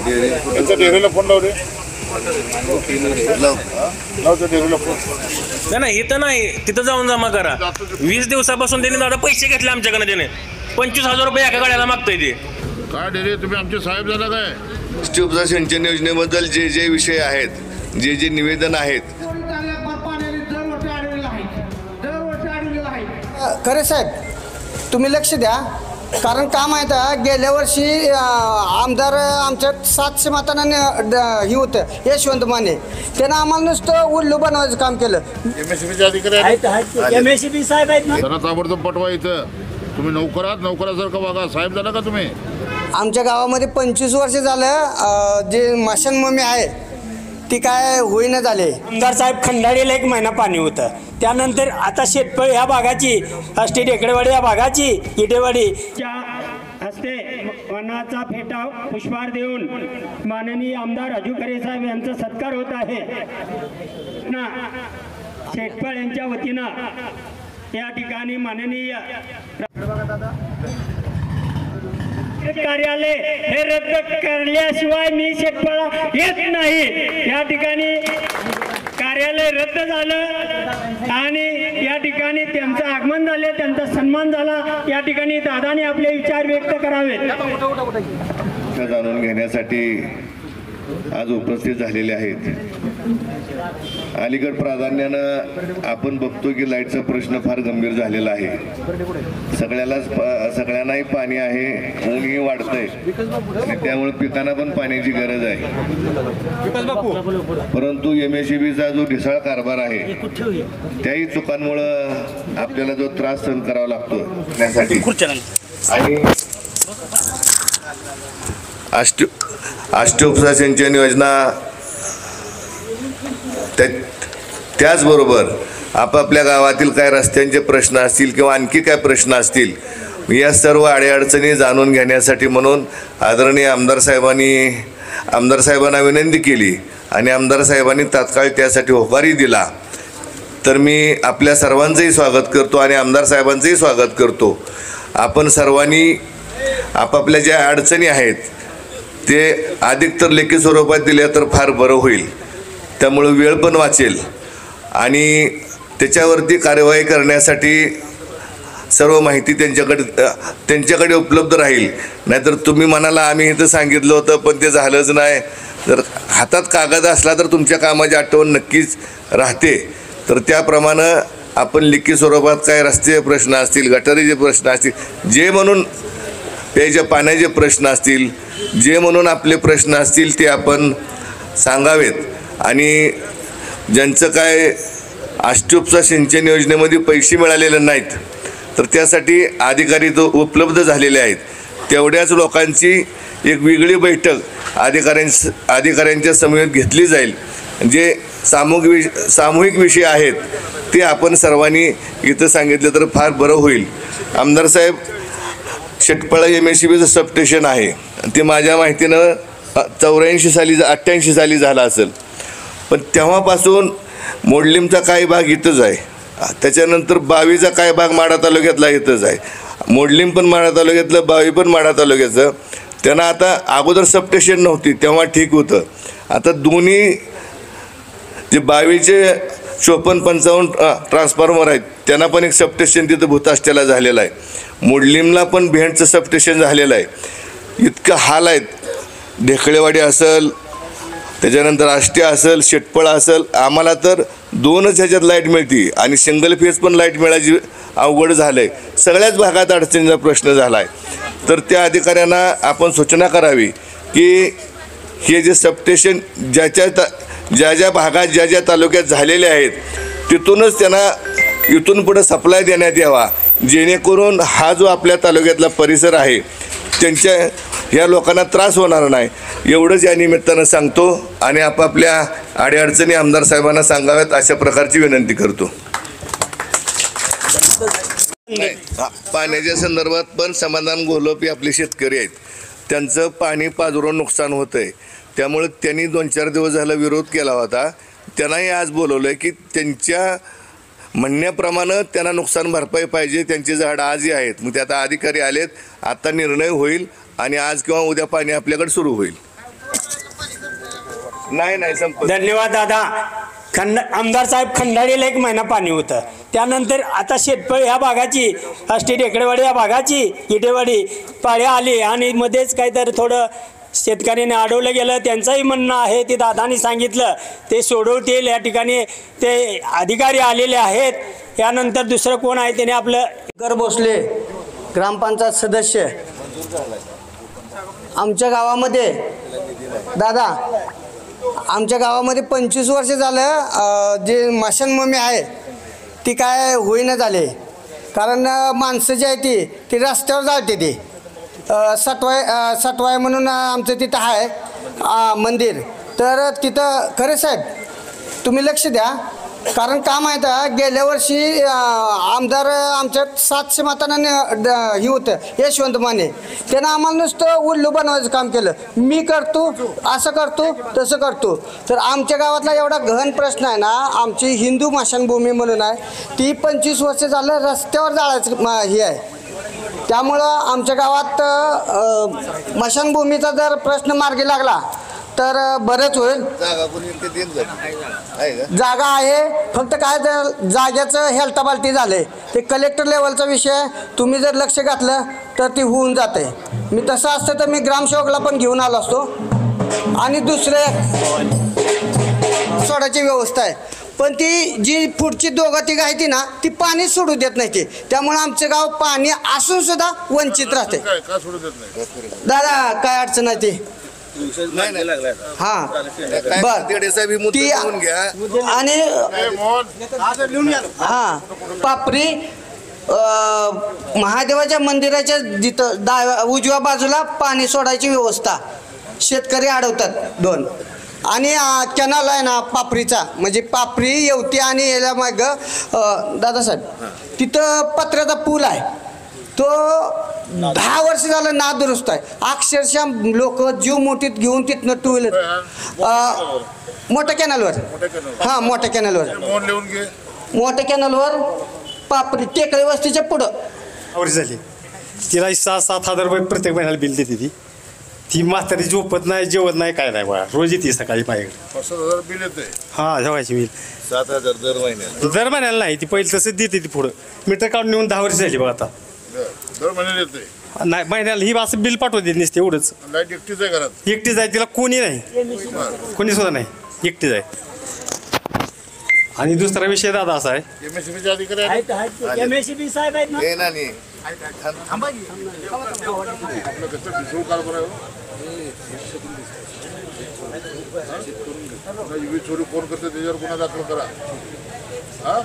डेअरीला phone लावले नाही इथं नाही, तिथं जाऊन जमा करा. 20 दिवसापासून त्यांनी दादा पैसे घेतले आमच्याकडे. त्याने 25,000 रुपये एका गाड्याला मागतोय ते. काय डेअरी तुम्ही आमचे साहेब झाला काय? उपसा सिंचन योजनेबद्दल जे जे विषय आहेत, जे जे निवेदन आहेत, खरे साहेब तुम्ही लक्ष द्या. कारण का माहीत आहे, गेल्या वर्षी आमदार आमच्या 700 मतांना हे होतं यशवंत माने, त्यानं आम्हाला नुसतं उल्लू बनवायचं काम केलं. MSCBचे अधिकारी आहेत, MSCB साहेब आहेत ना, त्यांना ताबडतोब पटवा. इथं तुम्ही नोकरासारखं बघा. साहेब झाला का तुम्ही? आमच्या गावामध्ये 25 वर्ष झालं जे मशानभूमी आहे ती काय होईना झाले. आमदार साहेब खंडाळीला 1 महिना पाणी होतं. त्यानंतर आता शेतपळ ह्या भागाची, आष्टी टेकडेवाडी या भागाची, इटेवाडीच्या हस्ते वनाचा फेटा पुष्पहार देऊन माननीय आमदार राजू खरे साहेब यांचा सत्कार होत आहे ना. शेतपळ यांच्या वतीनं या ठिकाणी माननीय कार्यालय हे रद्द करल्याशिवाय मी शेतपळा येत नाही. या ठिकाणी कार्यालय रद्द झालं आणि या ठिकाणी त्यांचं आगमन झाले, त्यांचा सन्मान झाला. या ठिकाणी दादाने आपले विचार व्यक्त करावेत जाणून घेण्यासाठी आज उपस्थित झालेले आहेत. अलीकड प्राधान्यानं आपण बघतो की लाईटचा प्रश्न फार गंभीर झालेला आहे. सगळ्यांनाही पाणी आहे, ऊनही वाढतंय आणि त्यामुळे पिकांना पण पाण्याची गरज आहे. परंतु MSCBचा जो ढिसाळ कारभार आहे त्याही चुकांमुळं आपल्याला जो त्रास सहन करावा लागतो त्यासाठी आणि आष्टी उपसा सिंचन योजना त्याचबरोबर आपापल्या गावातील काय रस्त्यांचे प्रश्न असतील किंवा आणखी काय प्रश्न असतील, या सर्व अडीअडचणी जाणून घेण्यासाठी म्हणून आदरणीय आमदार साहेबांना विनंती केली आणि आमदार साहेबांनी तात्काळ त्यासाठी होकारही दिला. तर मी आपल्या सर्वांचंही स्वागत करतो आणि आमदार साहेबांचंही स्वागत करतो. आपण सर्वांनी आपापल्या ज्या अडचणी आहेत ते अधिक तर लेखी स्वरूपात दिल्या तर फार बरं होईल. त्यामुळे वेळ पण वाचेल आणि त्याच्यावरती कार्यवाही करण्यासाठी सर्व माहिती त्यांच्याकडे उपलब्ध राहील. नाहीतर तुम्ही म्हणाला आम्ही इथं सांगितलं होतं पण ते झालंच नाही. जर हातात कागद असला तर तुमच्या कामाची आठवण नक्कीच राहते. तर त्याप्रमाणे आपण लिखी स्वरूपात काय रस्त्याचे प्रश्न असतील, गटारीचे प्रश्न असतील, जे म्हणून प्यायच्या पाण्याचे प्रश्न असतील, जे म्हणून आपले प्रश्न असतील ते आपण सांगावेत. आणि ज्यांचं काय आष्टी उपसा सिंचन योजनेमध्ये पैसे मिळालेले नाहीत तर त्यासाठी अधिकारी तो उपलब्ध झालेले आहेत. तेवढ्याच लोकांची एक वेगळी बैठक अधिकाऱ्यांच्या समवेत घेतली जाईल. जे सामूहिक विषय आहेत ते आपण सर्वांनी इथं सांगितलं तर फार बरं होईल. आमदार साहेब, शेटपळा MSCBचं सबस्टेशन आहे ते माझ्या माहितीनं 88 साली झालं असेल. पण तेव्हापासून मोडलीमचा काही भाग इथंच आहे. त्याच्यानंतर बावीचा काही भाग माढा तालुक्यातला इथंच आहे. मोडलीम पण माढा तालुक्यातलं, बावी पण माढा तालुक्याचं. त्यांना आता अगोदर सबस्टेशन नव्हती तेव्हा ठीक होतं. आता दोन्ही जे बावीचे 54-55 ट्रान्सफॉर्मर आहेत त्यांना पण एक सबस्टेशन तिथं भूताष्ट्याला झालेलं आहे. मोडलीमला पण भेंडचं सबस्टेशन झालेलं आहे. इतकं हाल आहेत. ढेकळेवाडी असेल, त्याच्यानंतर आष्टी असेल, शेटपळ असेल, आम्हाला तर 2च ह्याच्यात लाईट मिळते आणि सिंगल फेज पण लाईट मिळायची अवघड झालं आहे. सगळ्याच भागात अडचणीचा प्रश्न झाला आहे. तर त्या अधिकाऱ्यांना आपण सूचना करावी की हे जे सबस्टेशन ज्या भागात ज्या तालुक्यात झालेले आहेत तिथूनच त्यांना इथून पुढे सप्लाय देण्यात यावा, जेणेकरून हा जो आपल्या तालुक्यातला परिसर आहे या लोकांना त्रास होणार नाही. एवढंच या निमित्तानं सांगतो आणि आपापल्या अडीअडचणी आमदार साहेबांना सांगाव्यात अशा प्रकारची विनंती करतो. पाण्याच्या संदर्भात पण समाधान घोलपी आपले शेतकरी आहेत. त्यांचं पाणी पाजरून नुकसान होतं आहे. त्यामुळे त्यांनी 2-4 दिवस झाला विरोध केला होता. त्यांनाही आज बोलवलं आहे की त्यांच्या म्हणण्याप्रमाणे त्यांना नुकसान भरपाई पाहिजे. त्यांची झाडं आजही आहेत. मग ते आता अधिकारी आलेत, आता निर्णय होईल आणि आज किंवा उद्या पाणी आपल्याकडे सुरू होईल. नाही संपत. धन्यवाद दादा. आमदार साहेब खंडाळीला 1 महिना पाणी होतं. त्यानंतर आता शेतपळ ह्या भागाची आष्टी टेकडेवाडी या भागाची इटेवाडी पाळ्या आली आणि मध्येच काहीतरी थोडं शेतकऱ्याने अडवलं गेलं. त्यांचंही म्हणणं आहे ते दादानी सांगितलं ते सोडवतील. या ठिकाणी ते अधिकारी आलेले आहेत. यानंतर दुसरं कोण आहे त्याने आपलं कर भोसले ग्रामपंचायत सदस्य. आमच्या गावामध्ये दादा आमच्या गावामध्ये 25 वर्ष झालं जे मशानभूमी आहे ती काय होईना झाले. कारण माणसं जी आहे ती रस्त्यावर जाते ती सटवाय म्हणून आमचं तिथं आहे मंदिर. तर तिथं खरे साहेब तुम्ही लक्ष द्या. कारण का माहीत आहे गेल्या वर्षी आमदार आमच्या 700 मतांना ही होतं यशवंत माने. त्यानं आम्हाला नुसतं उल्लू बनवायचं काम केलं. मी करतो असं करतो तसं करतो. तर आमच्या गावातला एवढा गहन प्रश्न आहे ना आमची हिंदू स्मशानभूमी म्हणून आहे ती 25 वर्ष झालं रस्त्यावर जाळायचं हे आहे. त्यामुळं आमच्या गावात स्मशानभूमीचा जर प्रश्न मार्गी लागला तर बरंच होईल. जागा आहे फक्त काय जाग्याचं हेलताबालटी झालंय ते कलेक्टर लेवलचा विषय. तुम्ही जर लक्ष घातलं तर ती होऊन जाते. मी तसं असतं तर मी ग्रामसेवकला पण घेऊन आलो असतो. आणि दुसरे सोडायची व्यवस्था आहे पण ती जी पुढची 2-3 आहे ती ना ती पाणी सोडू देत नाही. ती त्यामुळे आमचं गाव पाणी असून सुद्धा वंचित राहते. का सोडू देत नाही दादा काय अडचण आहे ती हा बर ती आणि हा पापरी महादेवाच्या मंदिराच्या जिथं उजव्या बाजूला पाणी सोडायची व्यवस्था शेतकरी अडवतात 2. आणि कॅनल आहे ना पापरीचा म्हणजे पापरी येवती आणि याला माग दादासाहेब तिथं पत्र्याचा पूल आहे तो 10 वर्ष झालं ना दुरुस्त आहे. अक्षरशः लोक जीव मोठीत घेऊन तिथनं 2 व्हीलर मोठ्या कॅनलवर हां मोठ्या कॅनलवर मोठ्या कॅनलवर पापरी टेकडी वस्तीच्या पुढं वर्ष झाली. तिला 6-7 हजार रुपये प्रत्येक महिन्याला बिल देते. ती म्हातारी झोपत नाही जेवत नाही काय नाही बघा. रोज येते सकाळी माझ्याकडे 5,000 बिल येते. हां जेवायची बिल 7,000 दर महिन्याला नाही. ती पहिली तसंच देते ती पुढं मीटर काढून नेऊन 10 वर्ष झाली बघा. आता दर महिन्याला येते नाही महिन्याला ही असं बिल पाठवते नसते एवढंच. लाईट एकटीच आहे घरात. एकटीच आहे तिला कोणी नाही कोणी सुद्धा नाही एकटीच आहे. आणि दुसरा विषय दादा असा आहे MSCBचे अधिकारी आहेत. MSCB साहेब आहेत ना आपलं कसं भिसळ कारभार आहे वीज चोरी कोण करते त्याच्यावर गुन्हा दाखल करा. हा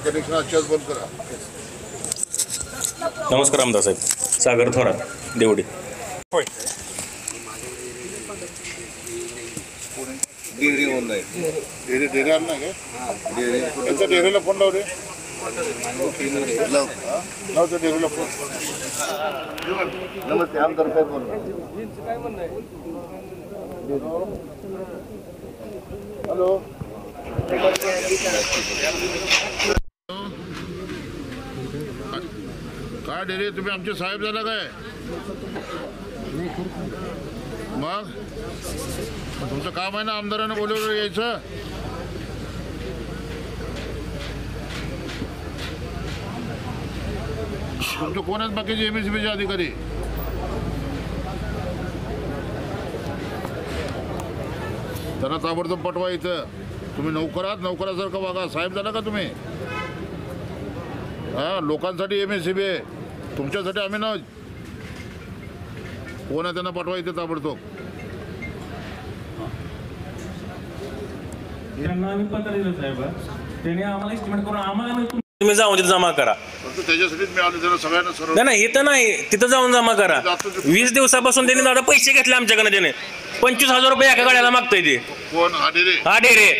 कनेक्शन आजच्याच बंद करा. नमस्कार आमदार साहेब. सागर थोरात देवडी. डेअरी आलं नाही का त्यांच्या डेअरीला फोन लावले लावतो डेअरीला फोन. नमस्ते आमदार साहेब बोल. हॅलो काय डेअरी तुम्ही आमचे साहेब झाला काय मग तुमचं काम आहे ना आमदारांना बोलवलं यायचं. तुमचे कोण आहेत बाकीचे MSCBचे अधिकारी. त्यांना ताबडतोब पटवा. इथं तुम्ही नोकरासारखं वागा. साहेब झाला का तुम्ही. हा लोकांसाठी MSCB आहे तुमच्यासाठी आम्ही ना. कोण आहे त्यांना पटवा इथे ताबडतोब. त्यांना आम्ही पत्र दिलं साहेब त्याने आम्हाला एस्टिमेट करून आम्हाला तुम्ही जाऊन तिथं जमा करा. त्याच्यासाठीच मी आलो. त्यांना सगळ्यांना सरळ नाही इथं नाही तिथं जाऊन जमा करा. 20 दिवसापासून त्यांनी दादा पैसे घेतले आमच्याकडे. त्याने 25,000 रुपये एका गाड्याला मागतोय ते. कोण हा डेरे हा डेरे.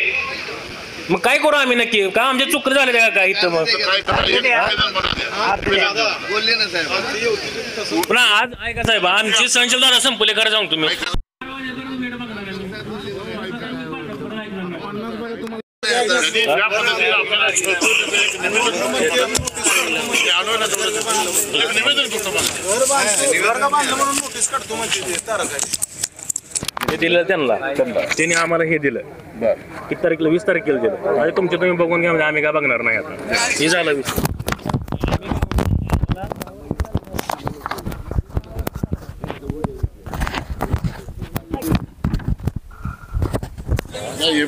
मग काय करू आम्ही नक्की का आमचे चुकले झाले का काय इथं. मग बोलले ना साहेब. पुन्हा आज ऐका साहेब आमची संशय दादा संपले करा जाऊन तुम्ही. हे दिलं त्यांना त्यांनी आम्हाला हे दिलं बर किती तारखेला 20 तारखेला दिलं. आणि तुमचे तुम्ही बघून घ्या म्हणजे आम्ही काय बघणार नाही आता. हे झालं विषय.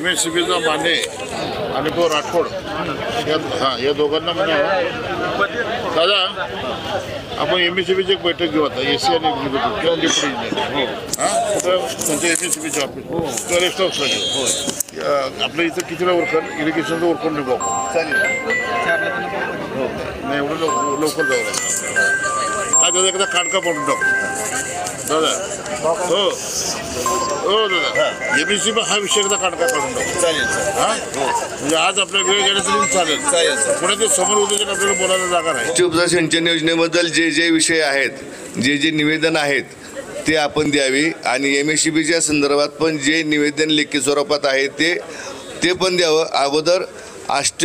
MSCBचा माने आणि तो राठोड या दोघांना म्हणा दादा आपण MSCBची एक बैठक घेऊ आता AC आणि किंवा डिप्टी इंजिनियर त्यांच्या MSCBच्या ऑफिस किंवा रेस्ट हाऊसला घेऊ. आपल्या इथं कितीला वर्कर इरिगेशनचं वर्कर निघू चालेल नाही एवढं लवकर जाऊ काय त्याचा एकदा काढका पडून टाकू दादा हो हो दादा MSCB हा विषय एकदा काढका काढून टाकू चालेल हां म्हणजे आज आपल्या वेळ घेण्यासाठी चालेल पुढे ते समोर उद्या आपल्याला बोलायला जागा नाही. उपसा सिंचन योजनेबद्दल जे विषय आहेत जे निवेदन आहेत ते आपण द्यावी आणि MSCBच्या संदर्भात पण जे निवेदन लेखी स्वरूपात आहे ते पण द्यावं. अगोदर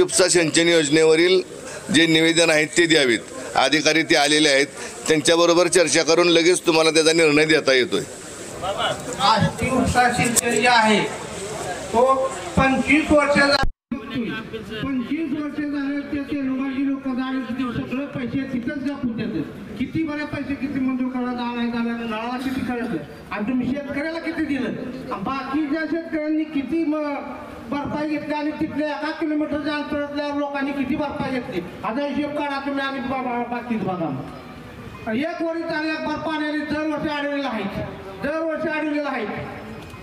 उपसा सिंचन योजनेवरील जे निवेदन आहेत ते द्यावीत. अधिकारी ते आलेले आहेत त्यांच्याबरोबर चर्चा करून लगेच तुम्हाला त्याचा निर्णय देता येतोय. उपसा सिंचन जे आहे तो 25 वर्ष झाले ते लोक सगळे पैसे तिथंच दाखवून देतात. किती बरे पैसे किती मंजूर करायला नाही झाला नळाला किती करायचं आणि तुम्ही शेतकऱ्याला किती दिलं बाकीच्या शेतकऱ्यांनी किती भरपाई घेतली आणि तिथल्या 1 किलोमीटरच्या अंतरातल्या लोकांनी किती भरपाई घेतली आता हिशोब काढा तुम्ही आणि बाकीच बघा. एक वरील आणि एक भर पाण्याने दरवर्षी अडवलेलं आहे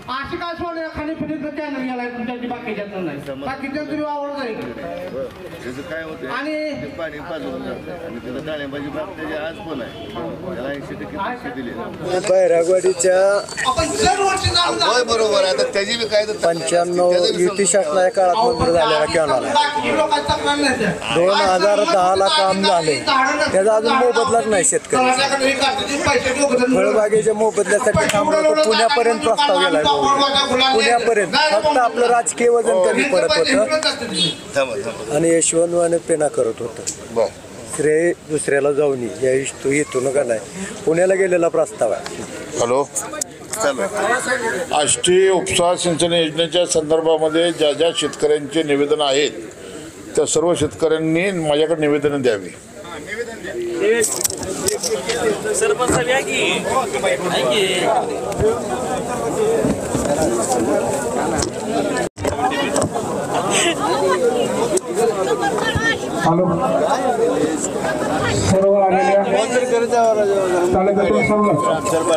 अशी काय सोडलं खाली पिण्याचं कॅनल गेलाय तुमच्या बाकीच्यात नाही बाकीच्या तुम्ही आवड जाईल आणि बैरागवाडीच्या बरोबर आता त्याची बी काय 95 युती शासनाच्या काळात मंजूर झालेला कॅनल 2010ला काम झाले त्याचा अजून मोबदलाच नाही शेतकरी. फळबागेच्या मोबदल्यासाठी थांबलो तो पुण्यापर्यंत प्रस्ताव गेलाय पुण्यापर्यंत फक्त आपलं राजकीय वजन कमी पडत होतं आणि यशवंत वाने पेना करत होतं. श्रेय दुसऱ्याला जाऊन या इथून का नाही पुण्याला गेलेला प्रस्ताव आहे. हॅलो आष्टी उपसा सिंचन योजनेच्या संदर्भामध्ये ज्या ज्या शेतकऱ्यांचे निवेदन आहेत त्या सर्व शेतकऱ्यांनी माझ्याकडे निवेदनं द्यावी. हॅलो सर्व आलेल्या तालुक्यातून सर्व